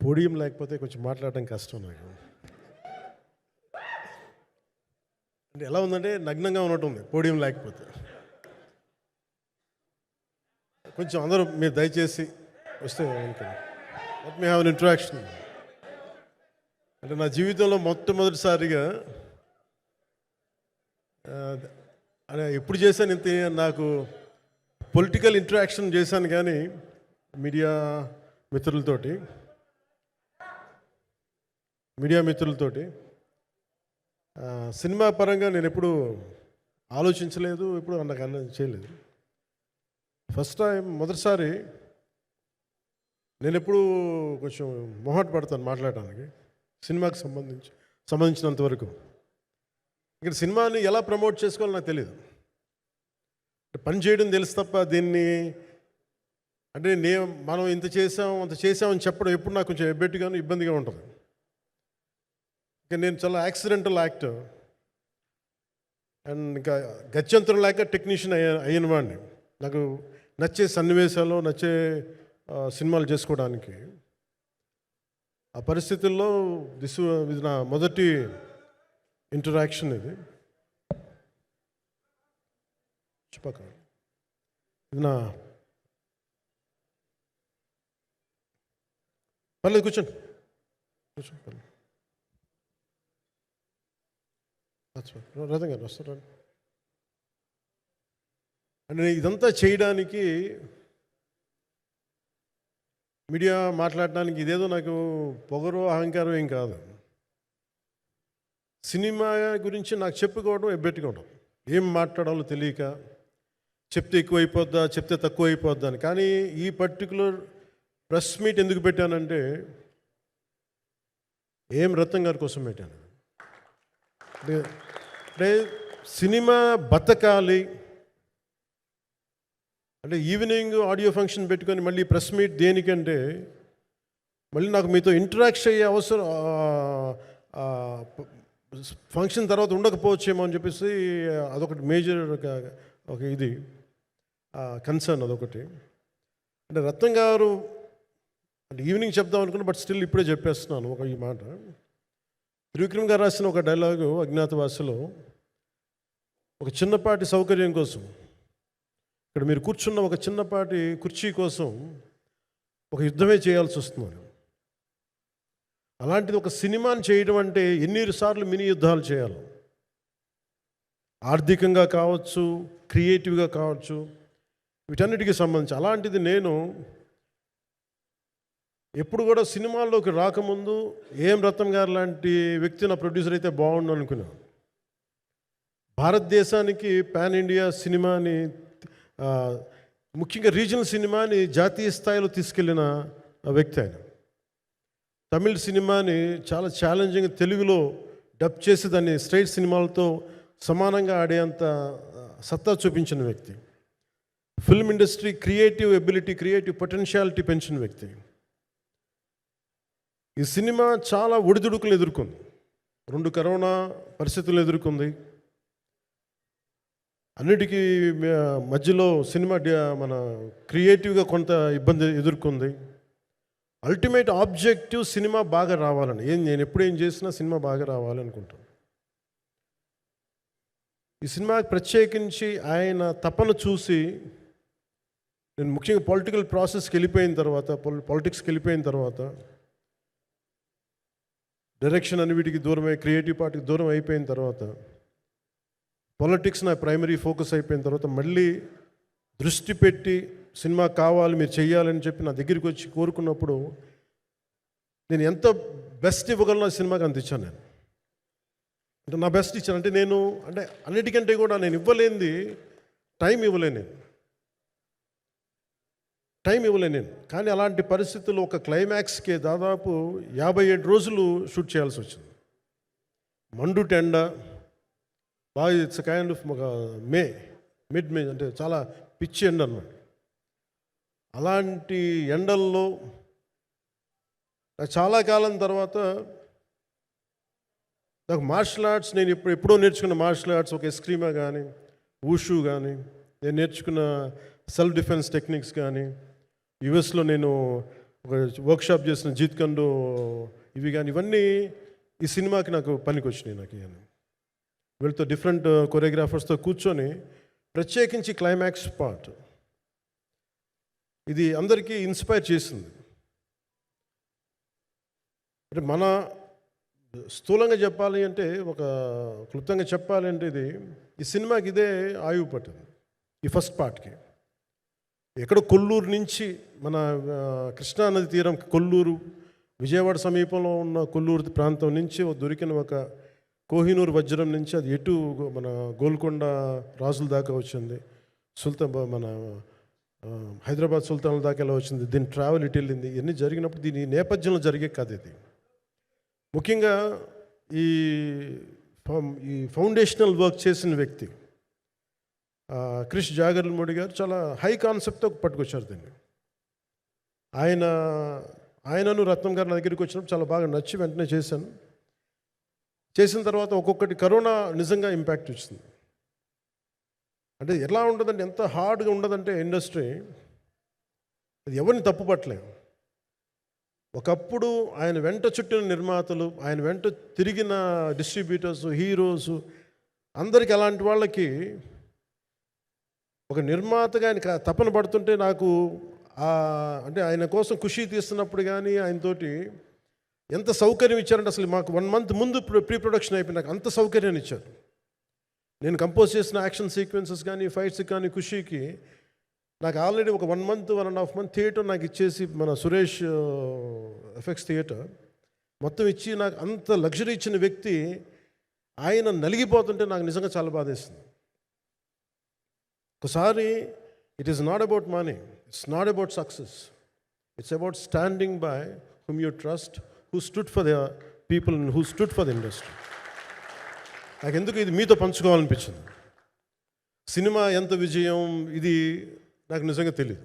Podium లేకపోతే కొంచెం మాట్లాడడం కష్టం నాకు. అంటే ఎలా ఉందంటే నగ్నంగా ఉన్నట్టుంది పోడియం లేకపోతే. కొంచెం అందరూ మీరు దయచేసి వస్తే let me have an interaction. అంటే నా జీవితంలో మొట్టమొదటిసారిగా అంటే ఎప్పుడు చేశాను ఇంత, నాకు పొలిటికల్ ఇంటరాక్షన్ చేశాను కానీ మీడియా మిత్రులతోటి సినిమా పరంగా నేను ఎప్పుడు ఆలోచించలేదు, ఎప్పుడు నాకు చేయలేదు. ఫస్ట్ టైం మొదటిసారి నేను ఎప్పుడు కొంచెం మొహమాట పడతాను మాట్లాడడానికి సినిమాకి సంబంధించినంత వరకు. ఇక్కడ సినిమాని ఎలా ప్రమోట్ చేసుకోవాలో నాకు తెలియదు. పని చేయడం తెలుసు తప్ప దీన్ని అంటే మనం ఇంత చేసామని చెప్పడం ఎప్పుడు నాకు కొంచెం ఎబ్బెట్టుగాను ఇబ్బందిగా ఉంటుంది. ఇంకా నేను చాలా యాక్సిడెంటల్ యాక్టర్ అండ్ ఇంకా గత్యంతరం లేక టెక్నీషియన్ అయిన వాడిని. నాకు నచ్చే సన్నివేశాలు, నచ్చే సినిమాలు చేసుకోవడానికి ఆ పరిస్థితుల్లో ఇది నా మొదటి ఇంటరాక్షన్. ఇది నా పర్లేదు కూర్చోండి పర్లేదు. రథం గారు వస్తారు అంటే ఇదంతా చేయడానికి, మీడియా మాట్లాడడానికి ఇదేదో నాకు పొగరు అహంకారం ఏం కాదు. సినిమా గురించి నాకు చెప్పుకోవడం ఎబ్బెట్టుకోవడం, ఏం మాట్లాడాలో తెలియక చెప్తే ఎక్కువైపోద్దా చెప్తే తక్కువ అయిపోద్దా అని. కానీ ఈ పర్టికులర్ ప్రెస్ మీట్ ఎందుకు పెట్టానంటే రత్నం గారి కోసం పెట్టాను. అంటే సినిమా బతకాలి అంటే ఈవినింగ్ ఆడియో ఫంక్షన్ పెట్టుకొని మళ్ళీ ప్రెస్ మీట్ దేనికంటే మళ్ళీ నాకు మీతో ఇంటరాక్ట్ అయ్యే అవసరం ఫంక్షన్ తర్వాత ఉండకపోవచ్చేమో అని చెప్పేసి అదొకటి మేజర్ ఒక ఇది కన్సర్న్. అదొకటి అంటే రత్నం గారు అంటే ఈవినింగ్ చెప్దాం అనుకున్నా, బట్ స్టిల్ ఇప్పుడే చెప్పేస్తున్నాను ఈ మాట. త్రివిక్రమ్ గారు రాసిన ఒక డైలాగు అజ్ఞాతవాసిలో, ఒక చిన్నపాటి సౌకర్యం కోసం, ఇక్కడ మీరు కూర్చున్న ఒక చిన్నపాటి కుర్చీ కోసం ఒక యుద్ధమే చేయాల్సి వస్తుంది. అలాంటిది ఒక సినిమాని చేయడం అంటే ఎన్నిసార్లు మినీ యుద్ధాలు చేయాలి, ఆర్థికంగా కావచ్చు, క్రియేటివ్గా కావచ్చు, వీటన్నిటికీ సంబంధించి. అలాంటిది నేను ఎప్పుడు కూడా సినిమాల్లోకి రాకముందు రత్నం గారు లాంటి వ్యక్తి నా ప్రొడ్యూసర్ అయితే బాగుండు అనుకున్నాను. భారతదేశానికి పాన్ ఇండియా సినిమాని, ముఖ్యంగా రీజనల్ సినిమాని జాతీయ స్థాయిలో తీసుకెళ్ళిన వ్యక్తి ఆయన. తమిళ సినిమాని చాలా ఛాలెంజింగ్ తెలుగులో డబ్ చేసి దాన్ని స్ట్రైట్ సినిమాలతో సమానంగా ఆడేంత సత్తా చూపించిన వ్యక్తి. Film industry creative ability, creative potentiality పెంచిన వ్యక్తి. ఈ సినిమా చాలా ఒడిదుడుకులు ఎదుర్కొంది, 2 కరోనా పరిస్థితులను ఎదుర్కొంది. అన్నిటికీ మధ్యలో సినిమా మన క్రియేటివ్గా కొంత ఇబ్బంది ఎదుర్కొంది. అల్టిమేట్ ఆబ్జెక్టివ్ సినిమా బాగా రావాలని, నేను ఎప్పుడేం చేసినా సినిమా బాగా రావాలనుకుంటాను. ఈ సినిమాకి ప్రత్యేకించి ఆయన తపన చూసి నేను ముఖ్యంగా పాలిటిక్స్కి వెళ్ళిపోయిన తర్వాత డైరెక్షన్ అన్నిటికి దూరమై క్రియేటివ్ పార్టీకి దూరం అయిపోయిన తర్వాత, పాలిటిక్స్ నా ప్రైమరీ ఫోకస్ అయిపోయిన తర్వాత మళ్ళీ దృష్టి పెట్టి సినిమా కావాలి మీరు చెయ్యాలని చెప్పి నా దగ్గరికి వచ్చి కోరుకున్నప్పుడు నేను ఎంత బెస్ట్ ఇవ్వగలను ఆ సినిమాకి అంత ఇచ్చాను. నేను అంటే నా బెస్ట్ ఇచ్చాను. అంటే నేను అంటే అన్నిటికంటే కూడా నేను ఇవ్వలేనిది టైం ఇవ్వలేను నేను. కానీ అలాంటి పరిస్థితుల్లో ఒక క్లైమాక్స్కి దాదాపు 57 రోజులు షూట్ చేయాల్సి వచ్చింది. మండు టెండ బాగా, ఇట్స్ కైండ్ ఆఫ్ ఒక మిడ్ మే అంటే చాలా పిచ్చి ఎండ అన్నమాట. అలాంటి ఎండల్లో చాలా కాలం తర్వాత నాకు మార్షల్ ఆర్ట్స్, నేను ఎప్పుడో నేర్చుకున్న మార్షల్ ఆర్ట్స్, ఒక ఎస్క్రీమా కానీ, ఊషు కానీ, నేను నేర్చుకున్న సెల్ఫ్ డిఫెన్స్ టెక్నిక్స్ కానీ, యుఎస్లో నేను ఒక వర్క్షాప్ చేసిన జీత్ కండు ఇవి కానీ ఇవన్నీ ఈ సినిమాకి నాకు పనికి వచ్చినాయి. నాకు ఇవన్నీ వీళ్ళతో డిఫరెంట్ కొరియోగ్రాఫర్స్తో కూర్చొని ప్రత్యేకించి క్లైమాక్స్ పార్ట్ ఇది అందరికీ ఇన్స్పైర్ చేసింది. అంటే మన స్థూలంగా చెప్పాలి అంటే, ఒక క్లుప్తంగా చెప్పాలి అంటే, ఈ సినిమాకి ఇదే ఆయువు పట్టింది. ఈ ఫస్ట్ పార్ట్కి ఎక్కడో కొల్లూరు నుంచి మన కృష్ణానది తీరం కొల్లూరు, విజయవాడ సమీపంలో ఉన్న కొల్లూరు ప్రాంతం నుంచి దొరికిన ఒక కోహినూరు వజ్రం నుంచి అది ఎటు మన గోల్కొండ రాజుల దాకా వచ్చింది, మన హైదరాబాద్ సుల్తాన్ల దాకా ఎలా వచ్చింది, దీని ట్రావెల్ ఇటు వెళ్ళింది. ఇవన్నీ జరిగినప్పుడు దీని నేపథ్యంలో జరిగే కథ ఇది. ముఖ్యంగా ఈ ఫౌండేషనల్ వర్క్ చేసిన వ్యక్తి క్రిష్ జాగర్లమూడి గారు చాలా హై కాన్సెప్ట్తో పట్టుకొచ్చారు దీన్ని. ఆయనను రత్నం గారు నా దగ్గరికి వచ్చినప్పుడు చాలా బాగా నచ్చి వెంటనే చేశాను. చేసిన తర్వాత ఒక్కొక్కటి కరోనా నిజంగా ఇంపాక్ట్ వచ్చింది. అంటే ఎలా ఉండదంటే, ఎంత హార్డ్గా ఉండదంటే ఇండస్ట్రీ, అది ఎవరిని తప్పు పట్టలేము. ఒకప్పుడు ఆయన వెంట చుట్టిన నిర్మాతలు, ఆయన వెంట తిరిగిన డిస్ట్రిబ్యూటర్స్, హీరోస్ అందరికీ, అలాంటి వాళ్ళకి ఒక నిర్మాతగా ఆయన తపన పడుతుంటే నాకు అంటే ఆయన కోసం ఖుషి తీస్తున్నప్పుడు కానీ ఆయనతోటి ఎంత సౌకర్యం ఇచ్చారంటే, అసలు మాకు 1 month ముందు ప్రీ ప్రొడక్షన్ అయిపోయి నాకు అంత సౌకర్యాన్ని ఇచ్చారు. నేను కంపోజ్ చేసిన యాక్షన్ సీక్వెన్సెస్ కానీ ఫైట్స్ కానీ ఖుషీకి నాకు ఆల్రెడీ ఒక 1 month 1.5 month థియేటర్ నాకు ఇచ్చేసి, మన సురేష్ ఎఫెక్ట్స్ థియేటర్ మొత్తం ఇచ్చి నాకు అంత లగ్జరీ ఇచ్చిన వ్యక్తి ఆయన నలిగిపోతుంటే నాకు నిజంగా చాలా బాధేస్తుంది. ఒకసారి it is not about money, it's not about success, it's about standing by whom you trust, who stood for the people and who stood for the industry. నాకు ఎందుకు ఇది మీతో పంచుకోవాలనిపించింది. సినిమా ఎంత విజయం ఇది నాకు నిజంగా తెలియదు.